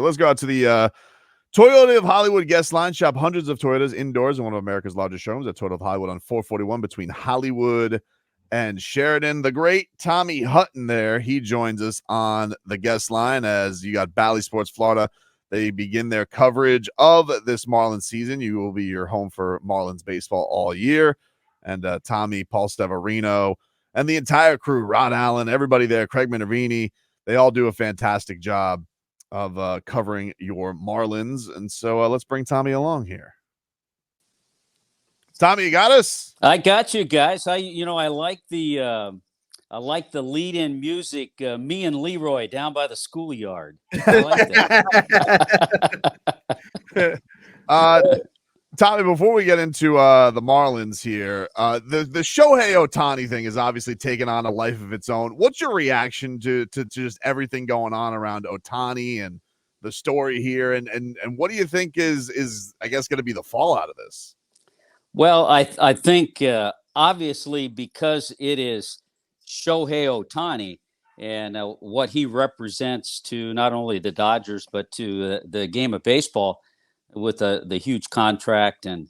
Let's go out to the Toyota of Hollywood guest line. Shop hundreds of Toyotas indoors in one of America's largest showrooms at Toyota of Hollywood on 441 between Hollywood and Sheridan. The great Tommy Hutton there. He joins us on the guest line as you got Bally Sports Florida. They begin their coverage of this Marlins season. You will be your home for Marlins baseball all year. And Tommy, Paul Steverino, and the entire crew, Rod Allen, everybody there, Craig Minervini, they all do a fantastic job of covering your Marlins. And so let's bring Tommy along here. Tommy, you got us? I got you guys. I like the lead-in music, me and Leroy down by the schoolyard. I like that. Tommy, before we get into the Marlins here, the Shohei Ohtani thing is obviously taken on a life of its own. What's your reaction to just everything going on around Ohtani and the story here, and what do you think is I guess going to be the fallout of this? Well, I think obviously because it is Shohei Ohtani and what he represents to not only the Dodgers but to the game of baseball, with the huge contract and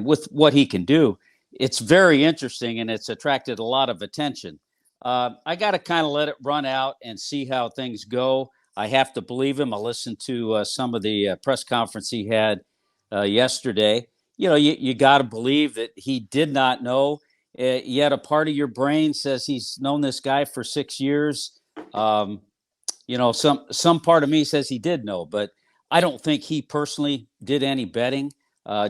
with what he can do, it's very interesting and it's attracted a lot of attention. I got to kind of let it run out and see how things go. I have to believe him. I listened to some of the press conference he had yesterday. You got to believe that he did not know. Yet a part of your brain says he's known this guy for 6 years. Some part of me says he did know, but I don't think he personally did any betting.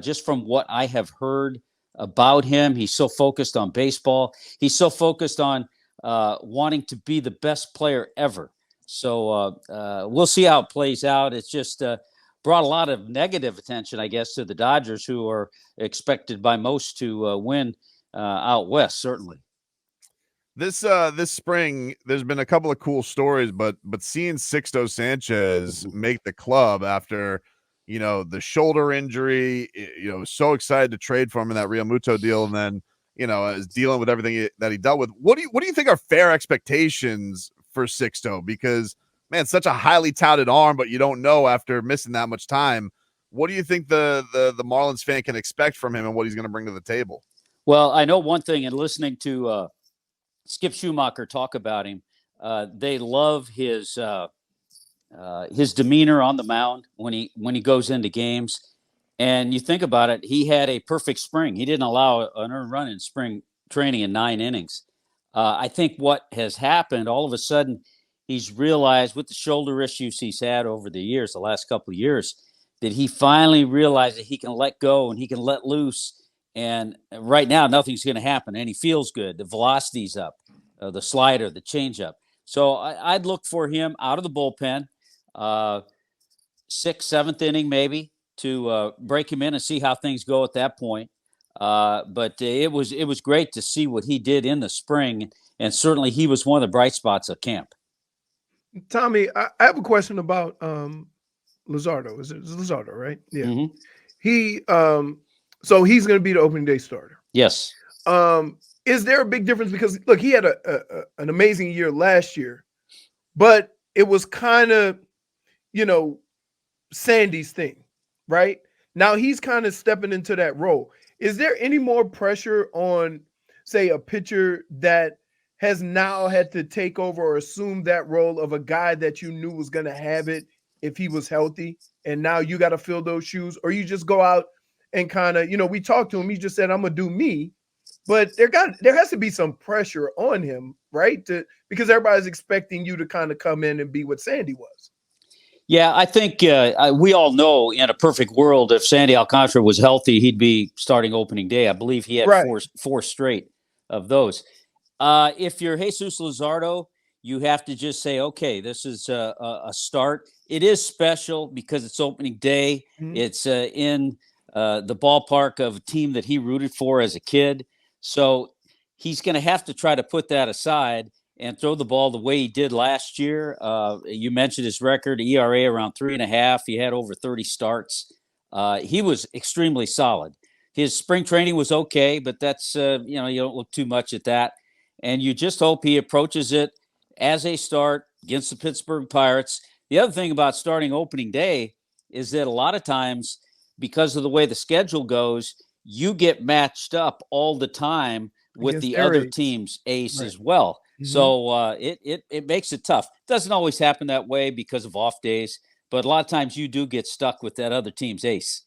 Just from what I have heard about him, he's so focused on baseball. He's so focused on wanting to be the best player ever. So we'll see how it plays out. It's just brought a lot of negative attention, I guess, to the Dodgers, who are expected by most to win out west, certainly. This spring, there's been a couple of cool stories, but seeing Sixto Sanchez make the club after, the shoulder injury, so excited to trade for him in that Real Muto deal, and then, is dealing with everything that he dealt with. What do you think are fair expectations for Sixto? Because, man, such a highly touted arm, but you don't know after missing that much time. What do you think the Marlins fan can expect from him and what he's going to bring to the table? Well, I know one thing, and listening to Skip Schumacher talk about him, they love his demeanor on the mound when he goes into games. And you think about it, he had a perfect spring. He didn't allow an earned run in spring training in 9 innings. I think what has happened, all of a sudden, he's realized with the shoulder issues he's had over the years, the last couple of years, that he finally realized that he can let go and he can let loose. And right now, nothing's going to happen. And he feels good. The velocity's up, the slider, the changeup. So I'd look for him out of the bullpen, 6th, 7th inning maybe, to break him in and see how things go at that point. But it was great to see what he did in the spring. And certainly he was one of the bright spots of camp. Tommy, I have a question about Luzardo. Is it Luzardo, right? Yeah. Mm-hmm. So he's going to be the opening day starter. Yes. Is there a big difference? Because, look, he had an amazing year last year, but it was kind of, Sandy's thing, right? Now he's kind of stepping into that role. Is there any more pressure on, say, a pitcher that has now had to take over or assume that role of a guy that you knew was going to have it if he was healthy, and now you got to fill those shoes? Or you just go out and kind of, we talked to him. He just said, I'm going to do me. But there has to be some pressure on him, right? Because everybody's expecting you to kind of come in and be what Sandy was. Yeah, I think we all know in a perfect world, if Sandy Alcantara was healthy, he'd be starting opening day. I believe he had four straight of those. If you're Jesus Luzardo, you have to just say, okay, this is a start. It is special because it's opening day. Mm-hmm. It's in the ballpark of a team that he rooted for as a kid. So he's going to have to try to put that aside and throw the ball the way he did last year. You mentioned his record, ERA around 3.5. He had over 30 starts. He was extremely solid. His spring training was okay, but that's, you don't look too much at that. And you just hope he approaches it as a start against the Pittsburgh Pirates. The other thing about starting opening day is that a lot of times, because of the way the schedule goes, you get matched up all the time with Against the their other ace. team's ace Right. as well. Mhm. So it makes it tough. Doesn't always happen that way because of off days, but a lot of times you do get stuck with that other team's ace.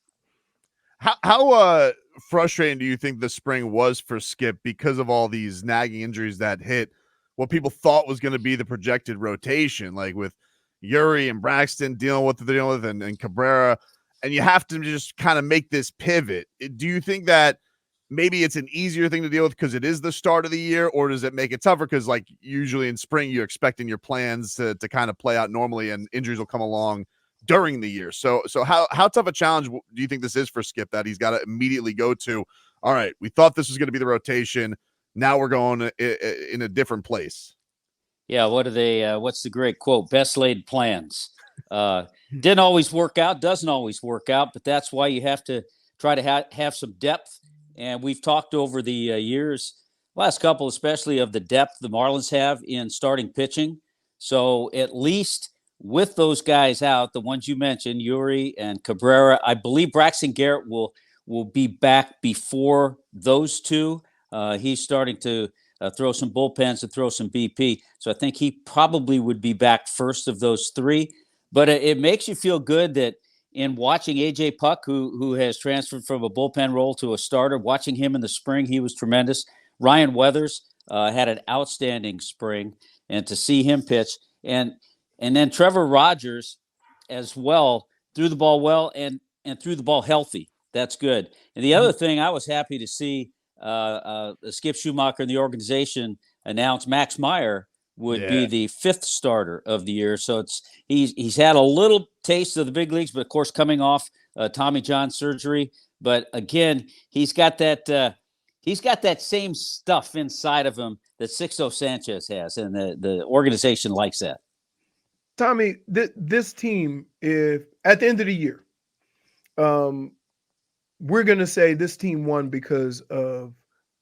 How frustrating do you think the spring was for Skip because of all these nagging injuries that hit what people thought was going to be the projected rotation, like with Yuri and Braxton dealing with what they're dealing with, and Cabrera, and you have to just kind of make this pivot. Do you think that maybe it's an easier thing to deal with because it is the start of the year, or does it make it tougher because, like, usually in spring you're expecting your plans to kind of play out normally and injuries will come along during the year? So how tough a challenge do you think this is for Skip, that he's got to immediately go to, all right, we thought this was going to be the rotation, now we're going in a different place? Yeah, what are they? What's the great quote? Best laid plans. Didn't always work out, doesn't always work out, but that's why you have to try to have some depth. And we've talked over the years, last couple especially, of the depth the Marlins have in starting pitching. So at least with those guys out, the ones you mentioned, Yuri and Cabrera, I believe Braxton Garrett will be back before those two. He's starting to throw some bullpens and throw some BP. So I think he probably would be back first of those three. But it makes you feel good that in watching AJ Puck, who has transferred from a bullpen role to a starter, watching him in the spring, he was tremendous. Ryan Weathers had an outstanding spring, and to see him pitch, and then Trevor Rogers as well, threw the ball well and threw the ball healthy. That's good. And the other thing I was happy to see, Skip Schumacher and the organization announced Max Meyer would be the fifth starter of the year. So he's had a little taste of the big leagues, but of course coming off Tommy John surgery. But again, he's got that same stuff inside of him that Sixto Sanchez has, and the organization likes that. Tommy, this team, if at the end of the year, we're going to say this team won because of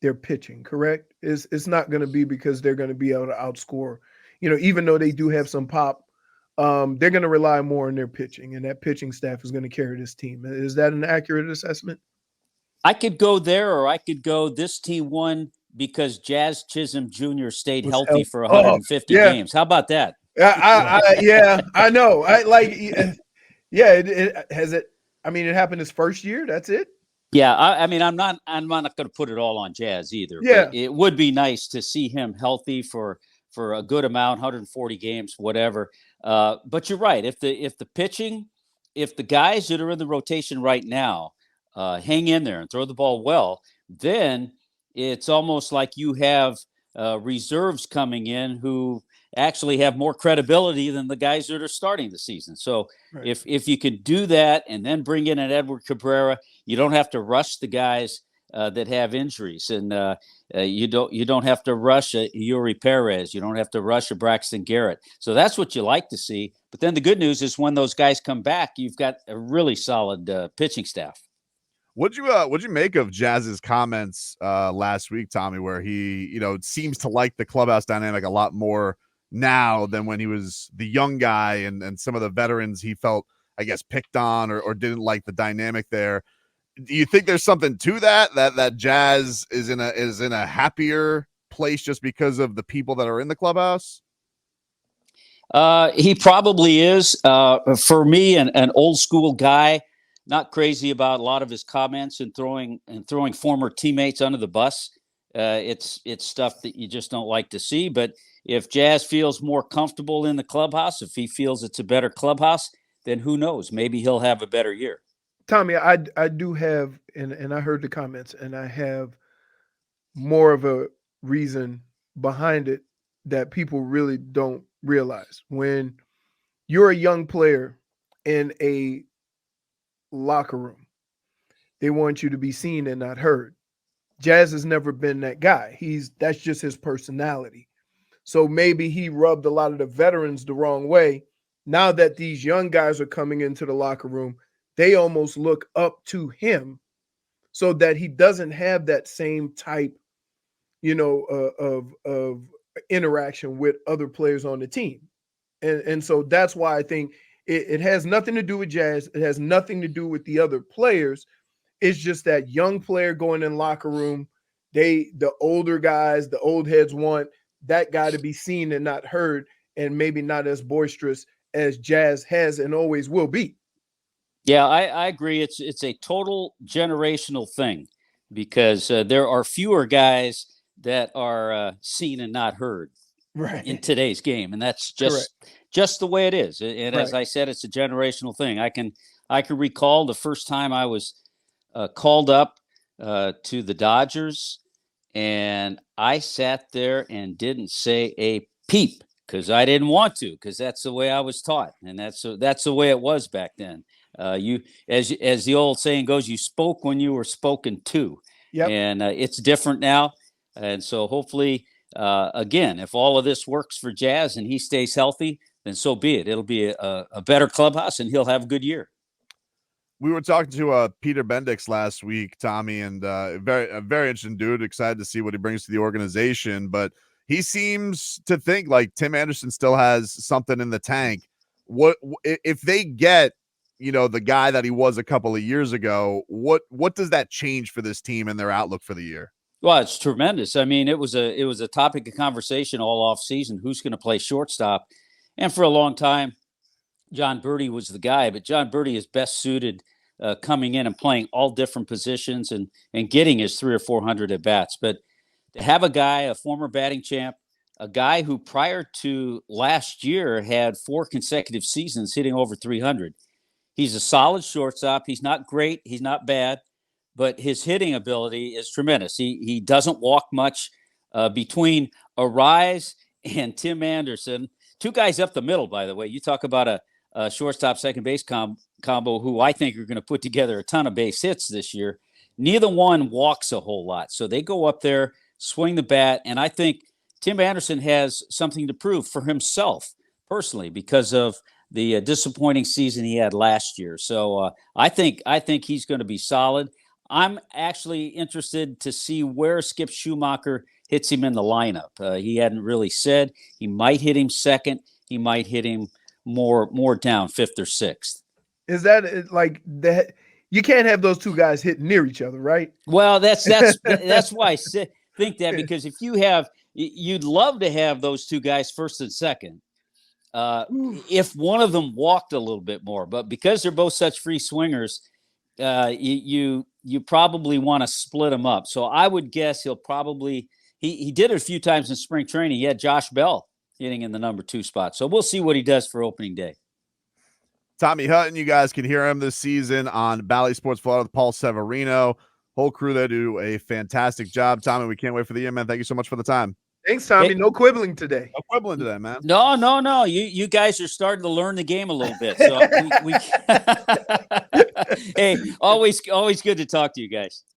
their pitching, correct? It's not going to be because they're going to be able to outscore, even though they do have some pop, they're going to rely more on their pitching, and that pitching staff is going to carry this team. Is that an accurate assessment? I could go there, or I could go this team won because Jazz Chisholm Jr. stayed healthy for 150 games. How about that? I know. It happened his first year. That's it. Yeah, I'm not going to put it all on Jazz either. Yeah, but it would be nice to see him healthy for a good amount, 140 games, whatever. But you're right. If the pitching, if the guys that are in the rotation right now hang in there and throw the ball well, then it's almost like you have reserves coming in who actually have more credibility than the guys that are starting the season. So right. if you could do that and then bring in an Edward Cabrera, you don't have to rush the guys that have injuries, and you don't have to rush a Yuri Perez. You don't have to rush a Braxton Garrett. So that's what you like to see. But then the good news is when those guys come back, you've got a really solid pitching staff. What'd you make of Jazz's comments last week, Tommy, where he, seems to like the clubhouse dynamic a lot more now than when he was the young guy, and some of the veterans he felt, I guess, picked on or didn't like the dynamic there? Do you think there's something to that Jazz is in a happier place just because of the people that are in the clubhouse? He probably is. For me, an old school guy, not crazy about a lot of his comments and throwing former teammates under the bus. It's stuff that you just don't like to see. But if Jazz feels more comfortable in the clubhouse, if he feels it's a better clubhouse, then who knows? Maybe he'll have a better year. Tommy, I do have, and I heard the comments, and I have more of a reason behind it that people really don't realize. When you're a young player in a locker room, they want you to be seen and not heard. Jazz has never been that guy. That's just his personality. So maybe he rubbed a lot of the veterans the wrong way. Now that these young guys are coming into the locker room, they almost look up to him so that he doesn't have that same type, of interaction with other players on the team. And so that's why I think it has nothing to do with Jazz. It has nothing to do with the other players. It's just that young player going in locker room. The older guys, the old heads want that guy to be seen and not heard, and maybe not as boisterous as Jazz has and always will be. Yeah, I agree. It's a total generational thing because there are fewer guys that are seen and not heard in today's game, and that's just the way it is. And as I said, it's a generational thing. I can recall the first time I was called up to the Dodgers, and I sat there and didn't say a peep because I didn't want to, because that's the way I was taught, and that's the way it was back then. You, as the old saying goes, you spoke when you were spoken to. Yep. And it's different now. And so hopefully, again, if all of this works for Jazz and he stays healthy, then so be it. It'll be a better clubhouse, and he'll have a good year. We were talking to Peter Bendix last week, Tommy, and a very interesting dude. Excited to see what he brings to the organization, but he seems to think like Tim Anderson still has something in the tank. What if they get, the guy that he was a couple of years ago? What does that change for this team and their outlook for the year? Well, it's tremendous. I mean, it was a topic of conversation all off season. Who's going to play shortstop? And for a long time, John Birdie was the guy, but John Birdie is best suited coming in and playing all different positions and getting his 300 or 400 at bats. But to have a guy, a former batting champ, a guy who prior to last year had 4 consecutive seasons hitting over 300. He's a solid shortstop. He's not great. He's not bad, but his hitting ability is tremendous. He doesn't walk much. Between Arise and Tim Anderson, 2 guys up the middle, by the way. You talk about a shortstop second base combo who I think are going to put together a ton of base hits this year. Neither one walks a whole lot. So they go up there, swing the bat, and I think Tim Anderson has something to prove for himself personally because of the disappointing season he had last year. So I think he's going to be solid. I'm actually interested to see where Skip Schumacher hits him in the lineup. He hadn't really said. He might hit him second. He might hit him more down 5th or 6th. Is that like that? You can't have those 2 guys hitting near each other, right? Well, that's why I think that, because if you'd love to have those 2 guys first and second. If one of them walked a little bit more, but because they're both such free swingers, you probably want to split them up. So I would guess he'll probably he did it a few times in spring training. He had Josh Bell hitting in the number 2 spot. So we'll see what he does for opening day. Tommy Hutton, you guys can hear him this season on Bally Sports Florida with Paul Severino. Whole crew there do a fantastic job. Tommy, we can't wait for the year, man. Thank you so much for the time. Thanks, Tommy. No quibbling today. No quibbling today, man. No. You guys are starting to learn the game a little bit. So we Hey, always good to talk to you guys.